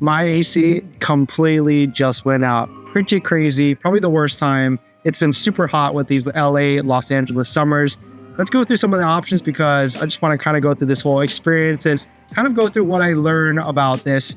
My AC completely just went out. Pretty crazy, probably the worst time. It's been super hot with these LA, Los Angeles summers. Let's go through some of the options because I just want to kind of go through this whole experience and kind of go through what I learned about this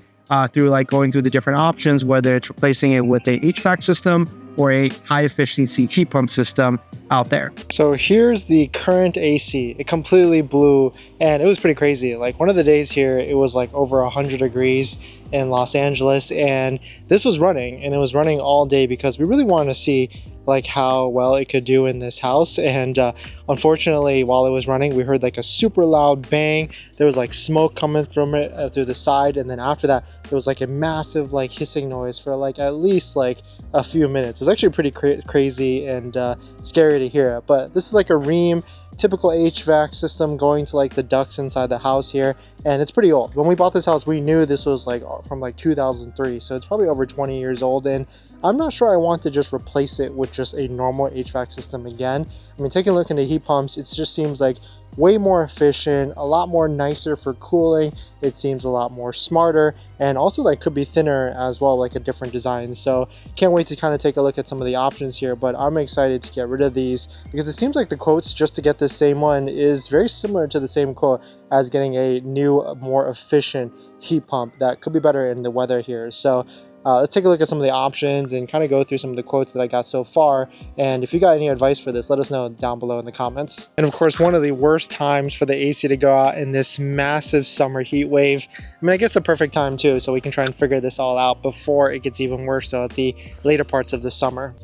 through like going through the different options, whether it's replacing it with a HVAC system or a high efficiency heat pump system out there. So here's the current AC. It completely blew and it was pretty crazy. Like one of the days here, it was like over 100 degrees in Los Angeles and this was running and it was running all day because we really wanted to see like how well it could do in this house. And unfortunately, while it was running, we heard like a super loud bang. There was like smoke coming from it through the side. And then after that, there was like a massive like hissing noise for like at least like a few minutes. It was actually pretty crazy and scary to hear. But this is like a Rheem typical HVAC system going to like the ducts inside the house here, and it's pretty old. When we bought this house, we knew this was like from like 2003, so it's probably over 20 years old, and I'm not sure I want to just replace it with just a normal HVAC system again. I mean, taking a look into heat pumps, it just seems like way more efficient, a lot more nicer for cooling. It seems a lot more smarter, and also like could be thinner as well, like a different design. So can't wait to kind of take a look at some of the options here, but I'm excited to get rid of these because it seems like the quotes just to get this same one is very similar to the same quote as getting a new, more efficient heat pump that could be better in the weather here. So let's take a look at some of the options and kind of go through some of the quotes that I got so far. And if you got any advice for this, let us know down below in the comments. And of course, one of the worst times for the AC to go out in this massive summer heat wave. I mean, I guess the perfect time too, so we can try and figure this all out before it gets even worse though at the later parts of the summer.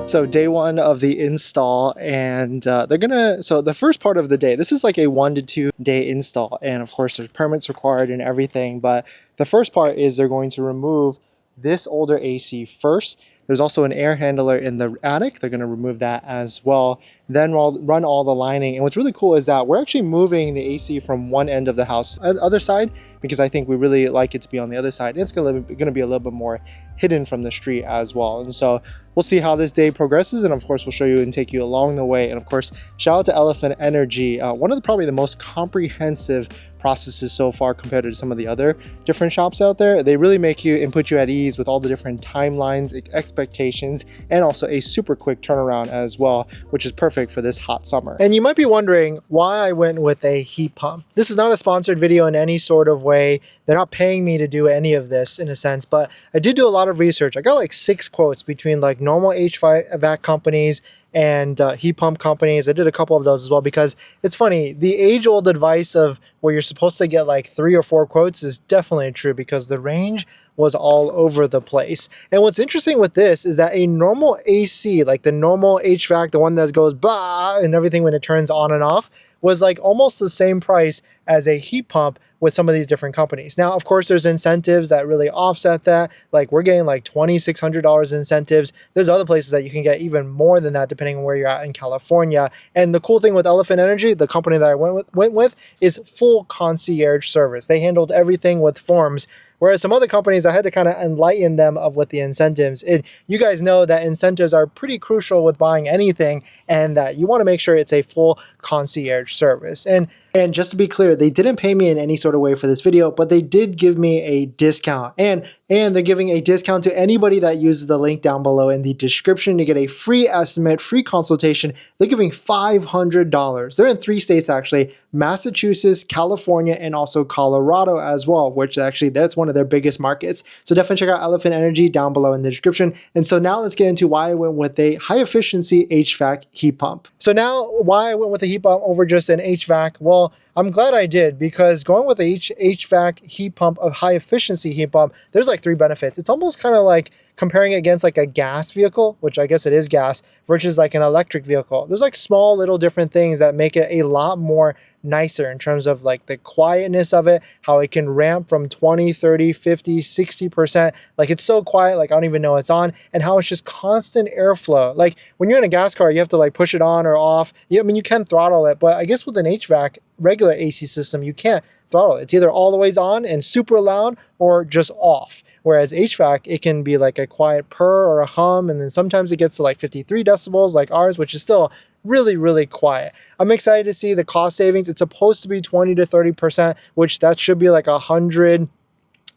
So day one of the install, and so the first part of the day, this is like a 1 to 2 day install, and of course there's permits required and everything, but the first part is they're going to remove this older AC first. There's also an air handler in the attic. They're going to remove that as well. Then we'll run all the lining. And what's really cool is that we're actually moving the AC from one end of the house to the other side because I think we really like it to be on the other side. And it's going to be a little bit more hidden from the street as well. And so we'll see how this day progresses. And of course, we'll show you and take you along the way. And of course, shout out to Elephant Energy. One of probably the most comprehensive processes so far compared to some of the other different shops out there. They really make you and put you at ease with all the different timelines, expectations, and also a super quick turnaround as well, which is perfect for this hot summer. And you might be wondering why I went with a heat pump. This is not a sponsored video in any sort of way. They're not paying me to do any of this in a sense, but I did do a lot of research. I got like 6 quotes between like normal HVAC companies and heat pump companies. I did a couple of those as well because it's funny, the age-old advice of where you're supposed to get like 3 or 4 quotes is definitely true because the range was all over the place. And what's interesting with this is that a normal AC, like the normal HVAC, the one that goes bah and everything when it turns on and off, was like almost the same price as a heat pump with some of these different companies. Now, of course, there's incentives that really offset that. Like we're getting like $2,600 incentives. There's other places that you can get even more than that depending on where you're at in California. And the cool thing with Elephant Energy, the company that I went with is full concierge service. They handled everything with forms. Whereas some other companies, I had to kind of enlighten them of what the incentives. You guys know that incentives are pretty crucial with buying anything and that you want to make sure it's a full concierge service. And just to be clear, they didn't pay me in any sort of way for this video, but they did give me a discount. And they're giving a discount to anybody that uses the link down below in the description to get a free estimate, free consultation. They're giving $500. They're in 3 states actually, Massachusetts, California, and also Colorado as well, which actually that's one of their biggest markets. So definitely check out Elephant Energy down below in the description. And so now let's get into why I went with a high efficiency HVAC heat pump. So now why I went with a heat pump over just an HVAC? Well, I'm glad I did because going with a HVAC heat pump, a high efficiency heat pump, there's like 3 benefits. It's almost kind of like comparing it against like a gas vehicle, which I guess it is gas, versus like an electric vehicle. There's like small little different things that make it a lot more nicer in terms of like the quietness of it, how it can ramp from 20, 30, 50, 60%. Like it's so quiet, like I don't even know it's on, and how it's just constant airflow. Like when you're in a gas car, you have to like push it on or off. Yeah, I mean, you can throttle it, but I guess with an HVAC, regular AC system, you can't throttle it. It's either all the ways on and super loud or just off. Whereas HVAC, it can be like a quiet purr or a hum, and then sometimes it gets to like 53 decibels like ours, which is still really, really quiet. I'm excited to see the cost savings. It's supposed to be 20 to 30%, which that should be like 100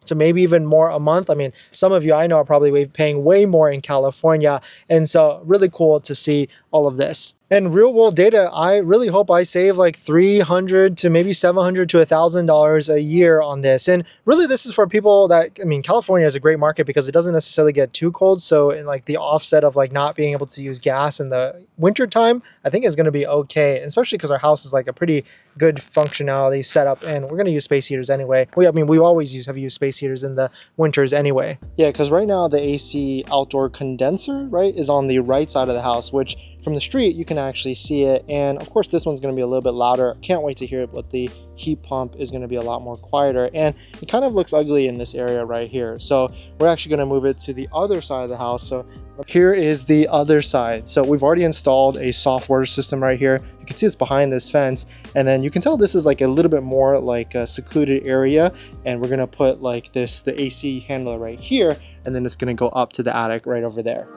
to maybe even more a month. I mean, some of you I know are probably paying way more in California. And so really cool to see all of this. And real world data, I really hope I save like $300 to maybe $700 to $1,000 a year on this. And really this is for people that, I mean, California is a great market because it doesn't necessarily get too cold. So in like the offset of like not being able to use gas in the winter time, I think is going to be okay. Especially because our house is like a pretty good functionality setup, and we're going to use space heaters anyway. I mean, we always have used space heaters in the winters anyway. Yeah, because right now the AC outdoor condenser, right, is on the right side of the house, which from the street you can actually see it. And of course this one's going to be a little bit louder. Can't wait to hear it, but the heat pump is going to be a lot more quieter, and it kind of looks ugly in this area right here. So we're actually going to move it to the other side of the house. So here is the other side. So we've already installed a soft water system right here. You can see it's behind this fence, and then you can tell this is like a little bit more like a secluded area, and we're going to put like the AC handler right here, and then it's going to go up to the attic right over there.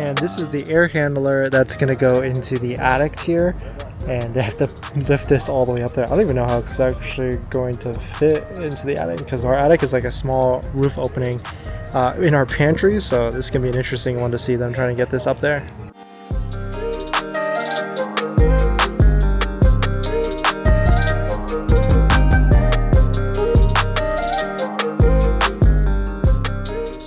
And this is the air handler that's going to go into the attic here, and they have to lift this all the way up there. I don't even know how it's actually going to fit into the attic, because our attic is like a small roof opening in our pantry, so this is going to be an interesting one to see them trying to get this up there.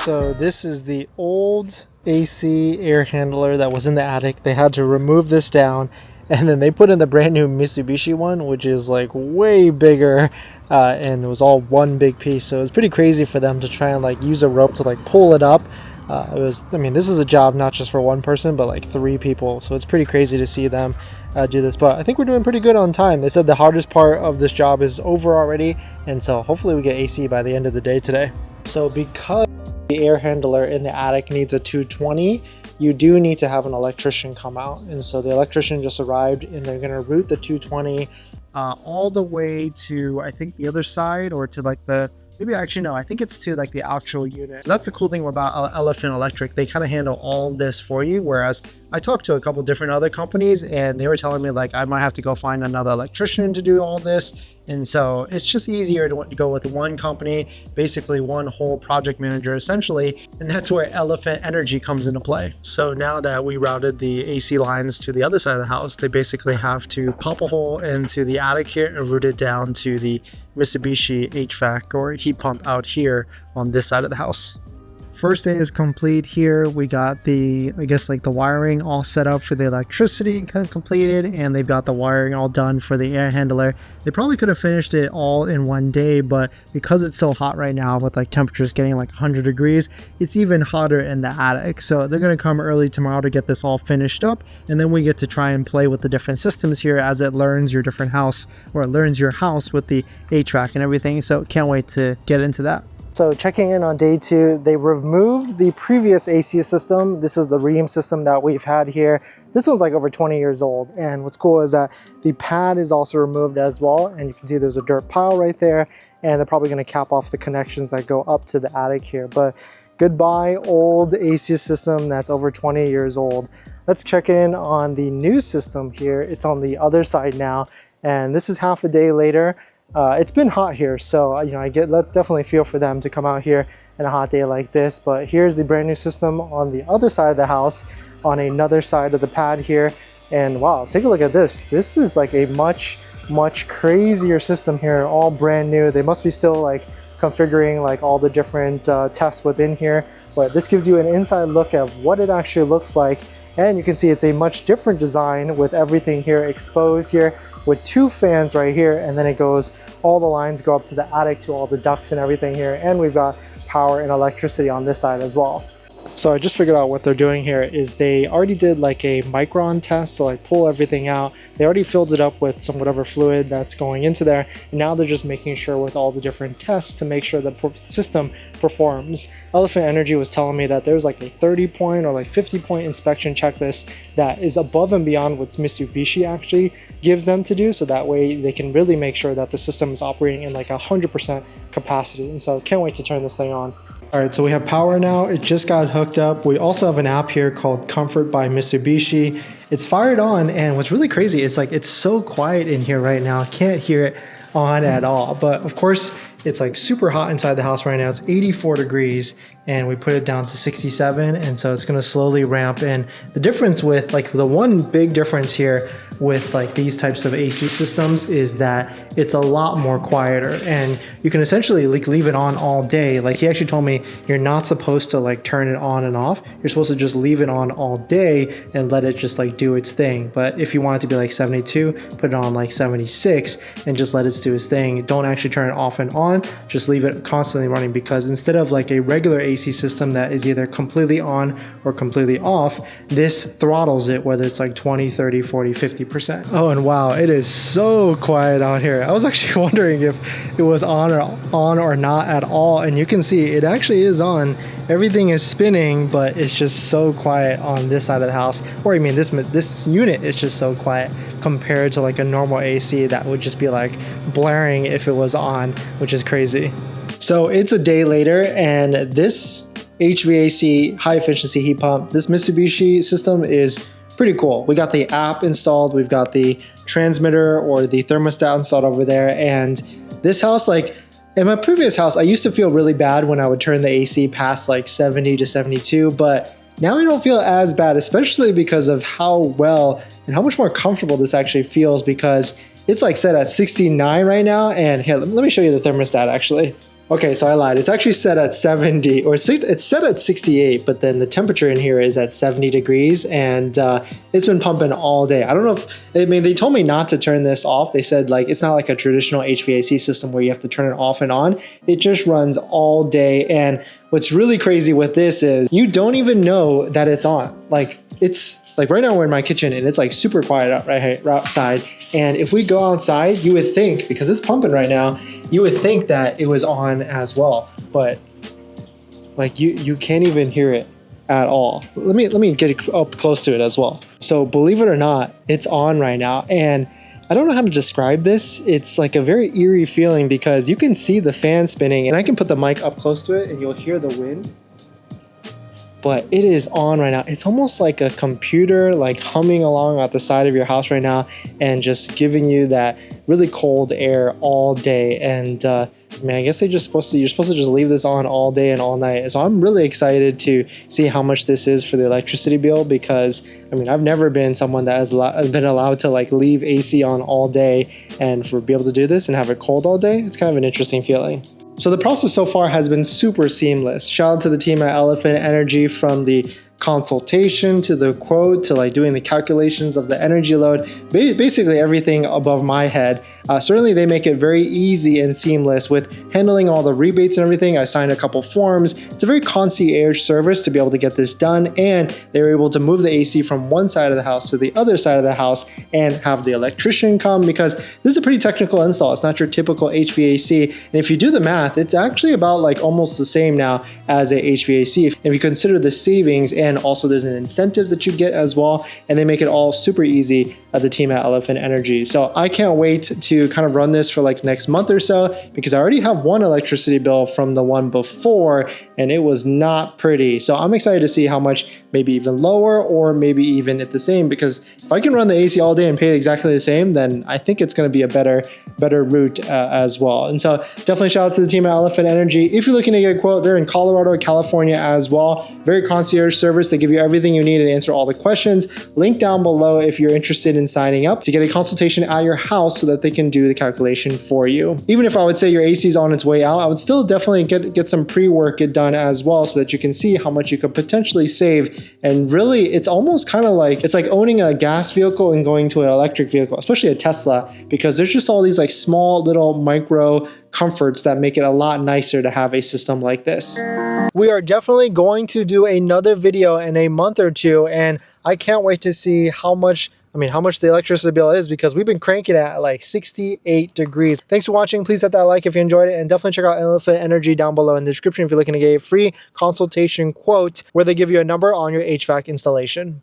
So this is the old AC air handler that was in the attic. They had to remove this down, and then they put in the brand new Mitsubishi one, which is like way bigger, and it was all one big piece. So it was pretty crazy for them to try and like use a rope to like pull it up. I mean, this is a job not just for one person, but like 3 people. So it's pretty crazy to see them do this, but I think we're doing pretty good on time. They said the hardest part of this job is over already, and so hopefully we get AC by the end of the day today. So because the air handler in the attic needs a 220, you do need to have an electrician come out. And so the electrician just arrived, and they're going to route the 220 all the way to, I think, the other side, or to like the, maybe actually no, I think it's to like the actual unit. So that's the cool thing about Elephant Electric. They kind of handle all this for you, whereas I talked to a couple different other companies, and they were telling me like I might have to go find another electrician to do all this. And so it's just easier to go with one company, basically one whole project manager essentially, and that's where Elephant Energy comes into play. So now that we routed the AC lines to the other side of the house, they basically have to pop a hole into the attic here and route it down to the Mitsubishi HVAC or heat pump out here on this side of the house. First day is complete here. We got the, I guess like the wiring all set up for the electricity kind of completed, and they've got the wiring all done for the air handler. They probably could have finished it all in one day, but because it's so hot right now with like temperatures getting like 100 degrees, it's even hotter in the attic. So they're going to come early tomorrow to get this all finished up, and then we get to try and play with the different systems here as it learns your different house, or it learns your house with the HVAC and everything. So can't wait to get into that. So checking in on day 2, they removed the previous AC system. This is the Ream system that we've had here. This one's like over 20 years old. And what's cool is that the pad is also removed as well. And you can see there's a dirt pile right there. And they're probably going to cap off the connections that go up to the attic here. But goodbye, old AC system that's over 20 years old. Let's check in on the new system here. It's on the other side now. And this is half a day later. It's been hot here, so you know, I definitely feel for them to come out here in a hot day like this. But here's the brand new system on the other side of the house, on another side of the pad here. And wow, take a look at this. This is like a much much crazier system here, all brand new. They must be still like configuring like all the different tests within here, but this gives you an inside look at what it actually looks like. And you can see it's a much different design with everything here exposed here with 2 fans right here, and then it goes, all the lines go up to the attic to all the ducts and everything here, and we've got power and electricity on this side as well. So I just figured out what they're doing here is they already did like a micron test to like pull everything out. They already filled it up with some whatever fluid that's going into there. And now they're just making sure with all the different tests to make sure the system performs. Elephant Energy was telling me that there's like a 30-point or like 50-point inspection checklist that is above and beyond what Mitsubishi actually gives them to do. So that way they can really make sure that the system is operating in like 100% capacity. And so can't wait to turn this thing on. All right, so we have power now. It just got hooked up. We also have an app here called Comfort by Mitsubishi. It's fired on, and what's really crazy is like it's so quiet in here right now. I can't hear it on at all. But of course, it's like super hot inside the house right now. It's 84 degrees, and we put it down to 67, and so it's gonna slowly ramp. And the difference with like the one big difference here with like these types of AC systems is that it's a lot more quieter, and you can essentially like leave it on all day. Like he actually told me you're not supposed to like turn it on and off. You're supposed to just leave it on all day and let it just like do its thing. But if you want it to be like 72, put it on like 76 and just let it do its thing. Don't actually turn it off and on, just leave it constantly running, because instead of like a regular AC system that is either completely on or completely off, this throttles it, whether it's like 20, 30, 40, 50%. Oh, and wow, it is so quiet out here. I was actually wondering if it was on or not at all, and you can see it actually is on. Everything is spinning, but it's just so quiet on this side of the house. Or I mean, this unit is just so quiet compared to like a normal AC that would just be like blaring if it was on, which is crazy. So it's a day later, and this HVAC high efficiency heat pump, this Mitsubishi system is pretty cool. We got the app installed, we've got the transmitter or the thermostat installed over there, and this house, like in my previous house, I used to feel really bad when I would turn the AC past like 70 to 72, but now I don't feel as bad, especially because of how well and how much more comfortable this actually feels, because it's like set at 69 right now. And here, let me show you the thermostat actually. Okay, so I lied. It's actually set at 70, or it's set at 68, but then the temperature in here is at 70 degrees, and it's been pumping all day. I don't know if, I mean, they told me not to turn this off. They said like, it's not like a traditional HVAC system where you have to turn it off and on. It just runs all day. And what's really crazy with this is you don't even know that it's on. Like it's like right now we're in my kitchen and it's like super quiet outside. And if we go outside, you would think, because it's pumping right now, you would think that it was on as well, but like you can't even hear it at all. Let me get up close to it as well. So believe it or not, it's on right now, and I don't know how to describe this. It's like a very eerie feeling because you can see the fan spinning, and I can put the mic up close to it and you'll hear the wind. But it is on right now. It's almost like a computer like humming along at the side of your house right now and just giving you that really cold air all day. And man, I guess you're supposed to just leave this on all day and all night. So I'm really excited to see how much this is for the electricity bill, because I mean, I've never been someone that has been allowed to like leave AC on all day, and for be able to do this and have it cold all day, it's kind of an interesting feeling. So the process so far has been super seamless. Shout out to the team at Elephant Energy, from the consultation to the quote to like doing the calculations of the energy load, basically everything above my head. Certainly they make it very easy and seamless with handling all the rebates and everything. I signed a couple forms. It's a very concierge service to be able to get this done, and they were able to move the AC from one side of the house to the other side of the house and have the electrician come, because this is a pretty technical install. It's not your typical HVAC, and if you do the math, it's actually about like almost the same now as a HVAC. If you consider the savings, and also there's an incentives that you get as well, and they make it all super easy at the team at Elephant Energy. So I can't wait to kind of run this for like next month or so, because I already have one electricity bill from the one before and it was not pretty. So I'm excited to see how much, maybe even lower or maybe even at the same, because if I can run the AC all day and pay exactly the same, then I think it's going to be a better route as well. And so definitely shout out to the team at Elephant Energy. If you're looking to get a quote, they're in Colorado, California as well. Very concierge service. They give you everything you need and answer all the questions. Link down below if you're interested in in signing up to get a consultation at your house so that they can do the calculation for you. Even if I would say your AC is on its way out, I would still definitely get some pre-work done as well so that you can see how much you could potentially save. And really, it's almost kind of like, it's like owning a gas vehicle and going to an electric vehicle, especially a Tesla, because there's just all these like small little micro comforts that make it a lot nicer to have a system like this. We are definitely going to do another video in a month or two, and I can't wait to see how much the electricity bill is, because we've been cranking at like 68 degrees. Thanks for watching. Please hit that like if you enjoyed it, and definitely check out Elephant Energy down below in the description if you're looking to get a free consultation quote where they give you a number on your HVAC installation.